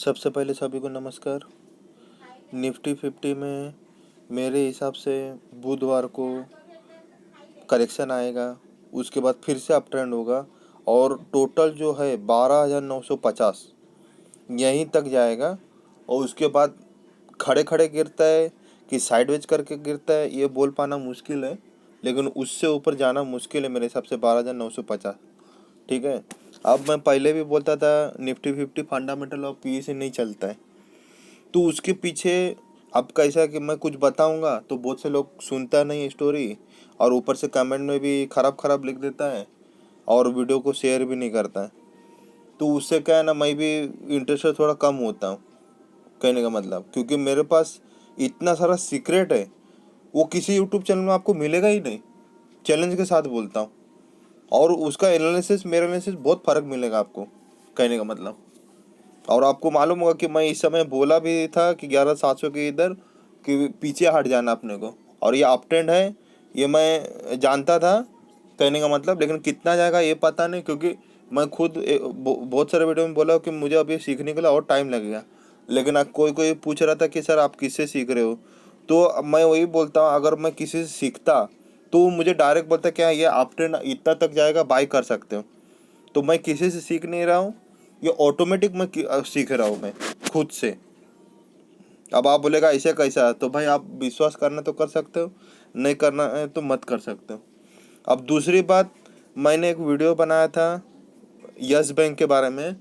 सबसे पहले सभी को नमस्कार। निफ्टी 50 में मेरे हिसाब से बुधवार को करेक्शन आएगा, उसके बाद फिर से अप ट्रेंड होगा और टोटल जो है 12,950 यहीं तक जाएगा। और उसके बाद खड़े खड़े गिरता है कि साइडवेज करके गिरता है ये बोल पाना मुश्किल है, लेकिन उससे ऊपर जाना मुश्किल है मेरे हिसाब से 12,950। ठीक है। अब मैं पहले भी बोलता था निफ्टी 50 फंडामेंटल और पीई से नहीं चलता है, तो उसके पीछे अब कैसा है कि मैं कुछ बताऊंगा तो बहुत से लोग सुनता नहीं स्टोरी, और ऊपर से कमेंट में भी खराब खराब लिख देता है और वीडियो को शेयर भी नहीं करता है। तो उससे क्या है ना, मैं भी इंटरेस्ट थोड़ा कम होता हूँ कहने का मतलब, क्योंकि मेरे पास इतना सारा सीक्रेट है वो किसी यूट्यूब चैनल में आपको मिलेगा ही नहीं। चैलेंज के साथ बोलता हूँ, और उसका एनालिसिस मेरा एनालिसिस बहुत फ़र्क मिलेगा आपको कहने का मतलब। और आपको मालूम होगा कि मैं इस समय बोला भी था कि 11,700 के इधर कि पीछे हट जाना अपने को, और ये अप ट्रेंड है ये मैं जानता था कहने का मतलब। लेकिन कितना जाएगा ये पता नहीं, क्योंकि मैं खुद बहुत सारे वीडियो में बोला कि मुझे अब ये सीखने के लिए और टाइम लगेगा। लेकिन अब कोई कोई पूछ रहा था कि सर आप किससे सीख रहे हो, तो अब मैं वही बोलता हूँ अगर मैं किसी से सीखता तो वो मुझे डायरेक्ट बोलता क्या ये अप ट्रेंड इतना तक जाएगा, बाय कर सकते हो। तो मैं किसी से सीख नहीं रहा हूँ, ये ऑटोमेटिक मैं सीख रहा हूँ मैं खुद से। अब आप बोलेगा ऐसे कैसा, तो भाई आप विश्वास करना तो कर सकते हो, नहीं करना है तो मत कर सकते हो। अब दूसरी बात, मैंने एक वीडियो बनाया था यस बैंक के बारे में,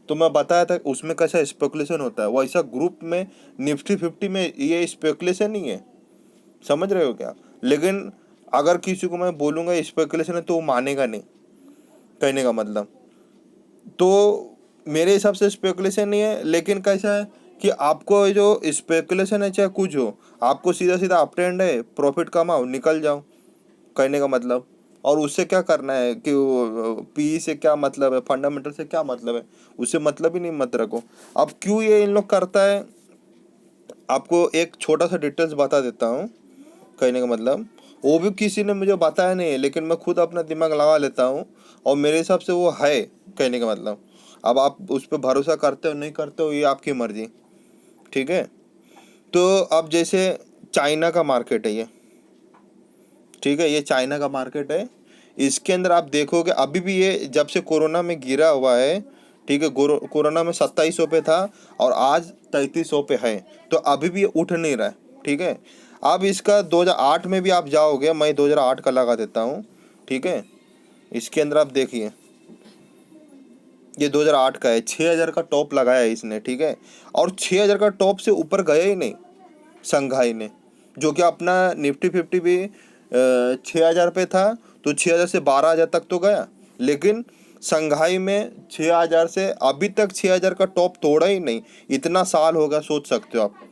तो मैं बताया था उसमें कैसा स्पेकुलेशन होता है, वैसा ग्रुप में निफ्टी 50 में ये स्पेकुलेशन नहीं है, समझ रहे हो क्या। लेकिन अगर किसी को मैं बोलूँगा स्पेकुलेशन है तो वो मानेगा नहीं कहने का मतलब। तो मेरे हिसाब से स्पेकुलेशन नहीं है, लेकिन कैसा है कि आपको जो स्पेकुलेशन है चाहे कुछ हो, आपको सीधा सीधा अप ट्रेंड है, प्रॉफिट कमाओ निकल जाओ कहने का मतलब। और उससे क्या करना है कि पी से क्या मतलब है, फंडामेंटल से क्या मतलब है, उससे मतलब ही नहीं मत रखो। अब क्यों ये इन लोग करता है, आपको एक छोटा सा डिटेल्स बता देता हूँ कहने का मतलब। वो भी किसी ने मुझे बताया नहीं है, लेकिन मैं खुद अपना दिमाग लगा लेता हूँ, और मेरे हिसाब से वो है कहने का मतलब। अब आप उस पर भरोसा करते हो नहीं करते हो ये आपकी मर्जी। ठीक है। तो अब जैसे चाइना का मार्केट है ये, ठीक है, ये चाइना का मार्केट है। इसके अंदर आप देखोगे अभी भी ये जब से कोरोना में गिरा हुआ है, ठीक है, कोरोना में 2700 पे था और आज 3300 पे है, तो अभी भी ये उठ नहीं रहा है। ठीक है। अब इसका 2008 में भी आप जाओगे, मैं 2008 का लगा देता हूँ। ठीक है। इसके अंदर आप देखिए ये 2008 का है, 6000 का टॉप लगाया है इसने। ठीक है। और 6000 का टॉप से ऊपर गया ही नहीं संघाई ने, जो कि अपना निफ्टी 50 भी 6,000 पे था, तो 6,000 से 12,000 तक तो गया। लेकिन संघाई में 6,000 से अभी तक 6,000 का टॉप तोड़ा ही नहीं। इतना साल हो गया, सोच सकते हो आप।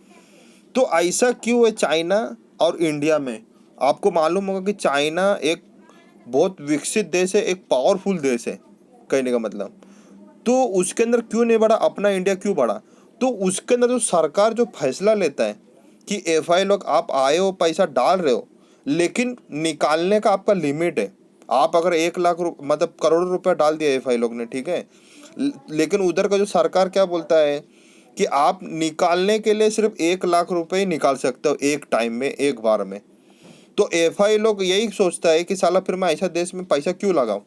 तो ऐसा क्यों है चाइना और इंडिया में। आपको मालूम होगा कि चाइना एक बहुत विकसित देश है, एक पावरफुल देश है कहने का मतलब। तो उसके अंदर क्यों नहीं बढ़ा, अपना इंडिया क्यों बढ़ा। तो उसके अंदर जो सरकार जो फैसला लेता है कि एफआई लोग आप आए हो पैसा डाल रहे हो, लेकिन निकालने का आपका लिमिट है। आप अगर 1 लाख मतलब करोड़ों रुपया डाल दिया एफआई लोग ने, ठीक है, लेकिन उधर का जो सरकार क्या बोलता है कि आप निकालने के लिए सिर्फ 1 लाख रुपए ही निकाल सकते हो एक टाइम में, एक बार में। तो एफआई लोग यही सोचता है कि साला फिर मैं ऐसा देश में पैसा क्यों लगाऊं।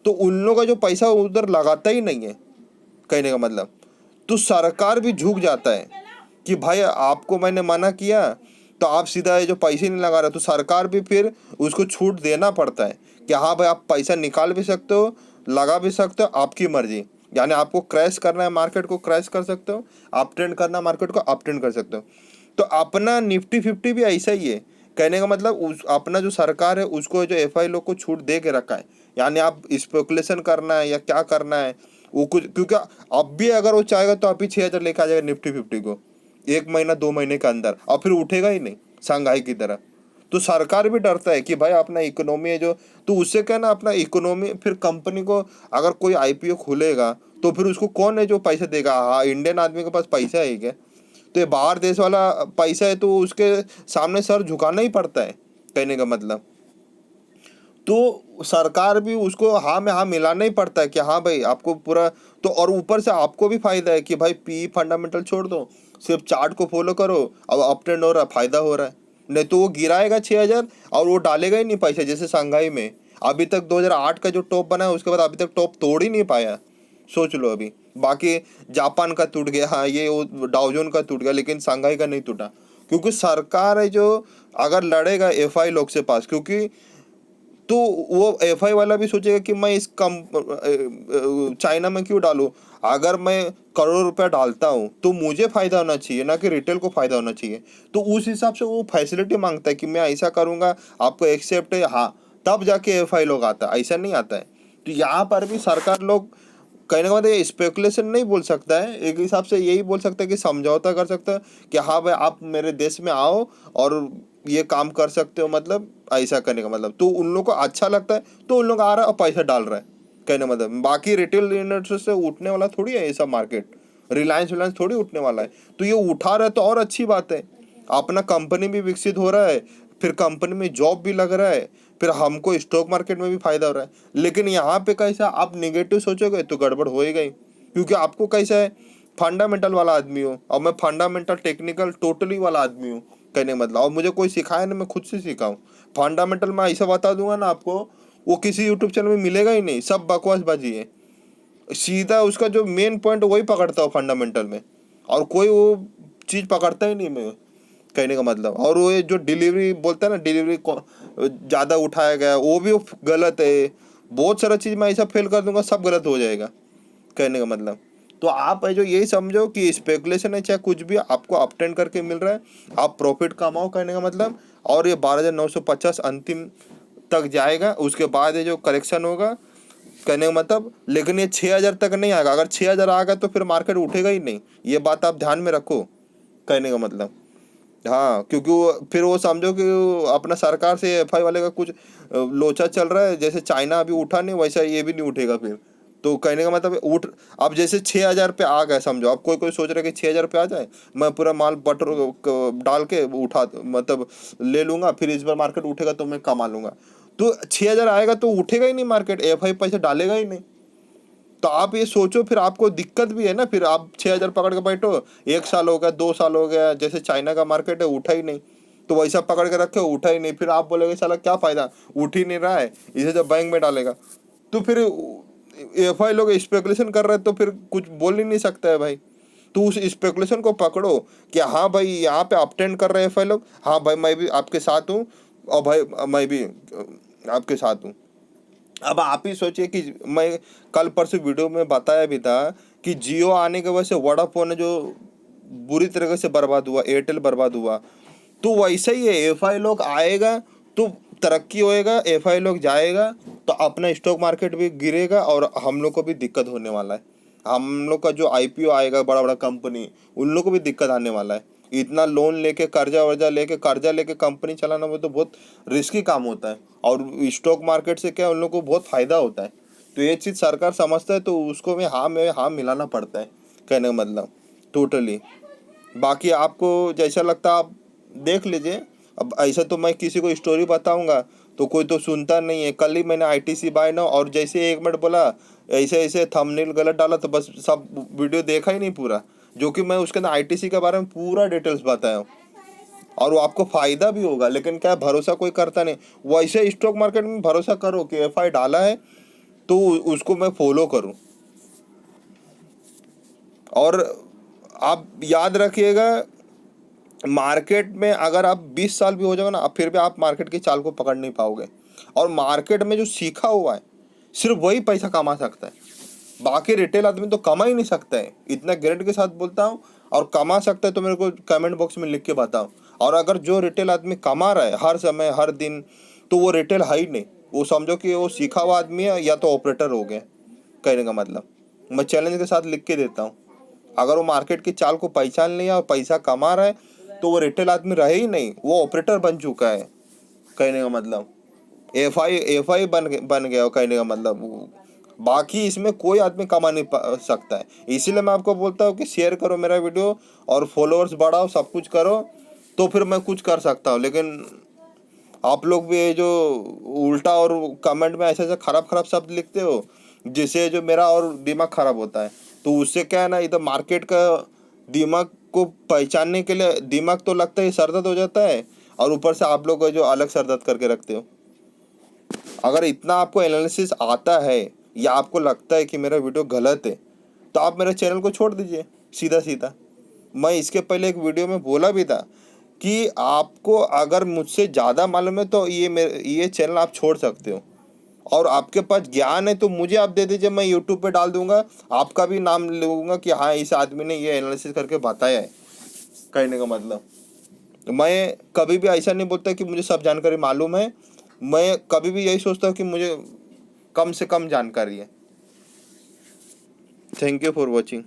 तो उन लोगों का जो पैसा उधर लगाता ही नहीं है कहने का मतलब। तो सरकार भी झुक जाता है कि भाई आपको मैंने मना किया तो आप सीधा ये जो पैसे नहीं लगा रहे, तो सरकार भी फिर उसको छूट देना पड़ता है कि हाँ भाई आप पैसा निकाल भी सकते हो, लगा भी सकते हो, आपकी मर्जी। यानी आपको क्रैश करना है मार्केट को क्रैश कर सकते हो, अप ट्रेंड करना मार्केट को अप ट्रेंड कर सकते हो। तो अपना निफ्टी 50 भी ऐसा ही है कहने का मतलब। उस अपना जो सरकार है उसको जो एफआई लोग को छूट दे के रखा है, यानी आप स्पेकुलेशन करना है या क्या करना है वो कुछ, क्योंकि अब भी अगर वो चाहेगा तो अभी 6,000 लेके आ जाएगा निफ्टी 50 को 1 महीना 2 महीने के अंदर, और फिर उठेगा ही नहीं शंघाई की तरह। तो सरकार भी डरता है कि भाई अपना इकोनॉमी है जो, तो उससे क्या ना अपना इकोनॉमी, फिर कंपनी को अगर कोई आईपीओ खुलेगा तो फिर उसको कौन है जो पैसा देगा। हाँ, इंडियन आदमी के पास पैसा है क्या, तो ये बाहर देश वाला पैसा है तो उसके सामने सर झुकाना ही पड़ता है कहने का मतलब। तो सरकार भी उसको हाँ में हाँ मिलाना ही पड़ता है कि हाँ भाई आपको पूरा। तो और ऊपर से आपको भी फायदा है कि भाई पी फंडामेंटल छोड़ दो, सिर्फ चार्ट को फॉलो करो, अब अप ट्रेंड हो रहा है, फायदा हो रहा है। नहीं तो वो गिराएगा 6,000 और वो डालेगा ही नहीं पैसा। जैसे शंघाई में अभी तक 2008 का जो टॉप बना है उसके बाद अभी तक टॉप तोड़ ही नहीं पाया, सोच लो अभी। बाकी जापान का टूट गया, हाँ ये वो डाउजोन का टूट गया, लेकिन शंघाई का नहीं टूटा। क्योंकि सरकार है जो अगर लड़ेगा एफआई लोग से पास, क्योंकि तो वो एफआई वाला भी सोचेगा कि मैं इस कम चाइना में क्यों डालूं। अगर मैं करोड़ रुपया डालता हूँ तो मुझे फायदा होना चाहिए, ना कि रिटेल को फायदा होना चाहिए। तो उस हिसाब से वो फैसिलिटी मांगता है कि मैं ऐसा करूंगा, आपको एक्सेप्ट है, हाँ तब जाके एफआई लोग आता है, ऐसा नहीं आता है। तो यहाँ पर भी सरकार लोग कहने का मतलब स्पेकुलेशन नहीं बोल सकता है, एक हिसाब से यही बोल सकता है कि समझौता कर सकता है कि हाँ भाई आप मेरे देश में आओ और ये काम कर सकते हो, मतलब ऐसा करने का मतलब। तो उन लोगों को अच्छा लगता है तो उन लोग आ रहा है और पैसा डाल रहा है, कहने का मतलब। बाकी रिटेल इन्वेस्टर से उठने वाला थोड़ी है ये सब मार्केट, रिलायंस विलायंस थोड़ी उठने वाला है। तो ये उठा रहा है तो और अच्छी बात है, अपना कंपनी भी विकसित हो रहा है, फिर कंपनी में जॉब भी लग रहा है, फिर हमको स्टॉक मार्केट में भी फायदा हो रहा है। लेकिन यहाँ पे कैसा आप निगेटिव सोचोगे तो गड़बड़ होएगा ही, क्योंकि आपको कैसा है फंडामेंटल वाला आदमी हो और मैं फंडामेंटल टेक्निकल टोटली वाला आदमी हूँ, कहने का मतलब। और मुझे कोई सिखाया नहीं, मैं खुद से सीखा हूँ। फंडामेंटल मैं ऐसा बता दूंगा ना आपको, वो किसी यूट्यूब चैनल में मिलेगा ही नहीं, सब बकवासबाजी है। सीधा उसका जो मेन पॉइंट वही पकड़ता हूँ फंडामेंटल में, और कोई वो चीज़ पकड़ता ही नहीं मैं, कहने का मतलब। और वो ये जो डिलीवरी बोलता है ना, डिलीवरी ज़्यादा उठाया गया वो भी गलत है। बहुत सारा चीज़ मैं ऐसा फेल कर दूंगा सब गलत हो जाएगा, कहने का मतलब। तो आप है जो यही समझो कि स्पेकुलेशन है चाहे कुछ भी, आपको अपटेंड करके मिल रहा है, आप प्रॉफिट कमाओ, कहने का मतलब। और ये 12,950 अंतिम तक जाएगा, उसके बाद ये जो करेक्शन होगा, कहने का मतलब। लेकिन ये 6,000 तक नहीं आएगा, अगर 6,000 आ गया तो फिर मार्केट उठेगा ही नहीं, ये बात आप ध्यान में रखो, कहने का मतलब। हाँ क्योंकि वो फिर वो समझो कि वो अपना सरकार से एफआई वाले का कुछ लोचा चल रहा है, जैसे चाइना अभी उठा नहीं वैसा ये भी नहीं उठेगा फिर। तो कहने का मतलब उठ, अब जैसे 6,000 पे आ गए समझो, अब कोई कोई सोच रहा है कि 6,000 पे आ जाए, मैं पूरा माल बटर डाल के उठा मतलब ले लूंगा, फिर इस बार मार्केट उठेगा तो मैं कमा लूंगा। तो 6,000 आएगा तो उठेगा ही नहीं मार्केट, एफआई पैसे डालेगा ही नहीं। तो आप ये सोचो फिर आपको दिक्कत भी है ना, फिर आप 6,000 पकड़ के बैठो, 1 साल हो गया 2 साल हो गया, जैसे चाइना का मार्केट है उठा ही नहीं, तो वैसा पकड़ के रखे उठा ही नहीं, फिर आप बोलोगे साला क्या फायदा, उठ ही नहीं रहा है, इसे जब बैंक में डालेगा। तो फिर एफआई लोग स्पेकुलेशन कर रहे हैं तो फिर कुछ बोल ही नहीं सकता है भाई। तो उस स्पेकुलेशन को पकड़ो कि हाँ भाई यहाँ पे अपटेंड कर रहे हैं एफआई लोग, हाँ भाई मैं भी आपके साथ हूँ, और भाई मैं भी आपके साथ हूँ। अब आप ही सोचिए कि मैं कल परसों वीडियो में बताया भी था कि जियो आने की वजह से वोडाफोन जो बुरी तरीके से बर्बाद हुआ, एयरटेल बर्बाद हुआ। तो वैसे ही है, एफआई लोग आएगा तो तरक्की होएगा, एफआई लोग जाएगा तो अपना स्टॉक मार्केट भी गिरेगा और हम लोग को भी दिक्कत होने वाला है। हम लोग का जो आईपीओ आएगा बड़ा बड़ा कंपनी, उन लोग को भी दिक्कत आने वाला है। इतना लोन लेके कर्जा लेके कंपनी चलाना वो तो बहुत रिस्की काम होता है, और स्टॉक मार्केट से क्या उन लोग को बहुत फायदा होता है। तो ये चीज़ सरकार समझता है तो उसको में हाँ मिलाना पड़ता है, कहने का मतलब टोटली। बाकी आपको जैसा लगता आप देख लीजिए। अब ऐसा तो मैं किसी को स्टोरी बताऊंगा तो कोई तो सुनता नहीं है। कल ही मैंने आईटीसी बाय नाउ और जैसे 1 मिनट बोला, ऐसे ऐसे थंबनेल गलत डाला तो बस सब वीडियो देखा ही नहीं पूरा, जो कि मैं उसके अंदर आईटीसी के बारे में पूरा डिटेल्स बताया हूँ। और वो आपको फायदा भी होगा, लेकिन क्या है, भरोसा कोई करता नहीं। वैसे स्टॉक मार्केट में भरोसा करो कि एफआई डाला है तो उसको मैं फॉलो करूँ। और आप याद रखिएगा, मार्केट में अगर आप 20 साल भी हो जाओगे ना, फिर भी आप मार्केट की चाल को पकड़ नहीं पाओगे। और मार्केट में जो सीखा हुआ है सिर्फ वही पैसा कमा सकता है, बाकी रिटेल आदमी तो कमा ही नहीं सकता है, इतना गारंटी के साथ बोलता हूँ। और कमा सकता है तो मेरे को कमेंट बॉक्स में लिख के बताओ। और अगर जो रिटेल आदमी कमा रहा है हर समय हर दिन, तो वो रिटेल है ही नहीं, वो समझो कि वो सीखा हुआ आदमी है या तो ऑपरेटर हो गया, कहने का मतलब। मैं चैलेंज के साथ लिख के देता हूँ, अगर वो मार्केट की चाल को पहचान लिया और पैसा कमा रहा है तो वो रिटेल आदमी रहे ही नहीं, वो ऑपरेटर बन चुका है, कहने का मतलब। एफआई बन गया हो, कहने का मतलब। बाकी इसमें कोई आदमी कमा नहीं सकता है। इसीलिए मैं आपको बोलता हूँ कि शेयर करो मेरा वीडियो और फॉलोअर्स बढ़ाओ, सब कुछ करो, तो फिर मैं कुछ कर सकता हूँ। लेकिन आप लोग भी ये जो उल्टा और कमेंट में ऐसे ऐसे खराब खराब शब्द लिखते हो, जिससे जो मेरा और दिमाग खराब होता है। तो उससे क्या है ना, इधर मार्केट का दिमाग को पहचानने के लिए दिमाग तो लगता है सरदर्द हो जाता है, और ऊपर से आप लोग जो अलग सरदर्द करके रखते हो। अगर इतना आपको एनालिसिस आता है या आपको लगता है कि मेरा वीडियो गलत है, तो आप मेरे चैनल को छोड़ दीजिए सीधा सीधा। मैं इसके पहले एक वीडियो में बोला भी था कि आपको अगर मुझसे ज़्यादा मालूम है तो ये चैनल आप छोड़ सकते हो, और आपके पास ज्ञान है तो मुझे आप दे दीजिए, मैं यूट्यूब पे डाल दूंगा, आपका भी नाम लूँगा कि हाँ इस आदमी ने ये एनालिसिस करके बताया है। कहने का मतलब, मैं कभी भी ऐसा नहीं बोलता कि मुझे सब जानकारी मालूम है। मैं कभी भी यही सोचता हूँ कि मुझे कम से कम जानकारी है। Thank you for watching.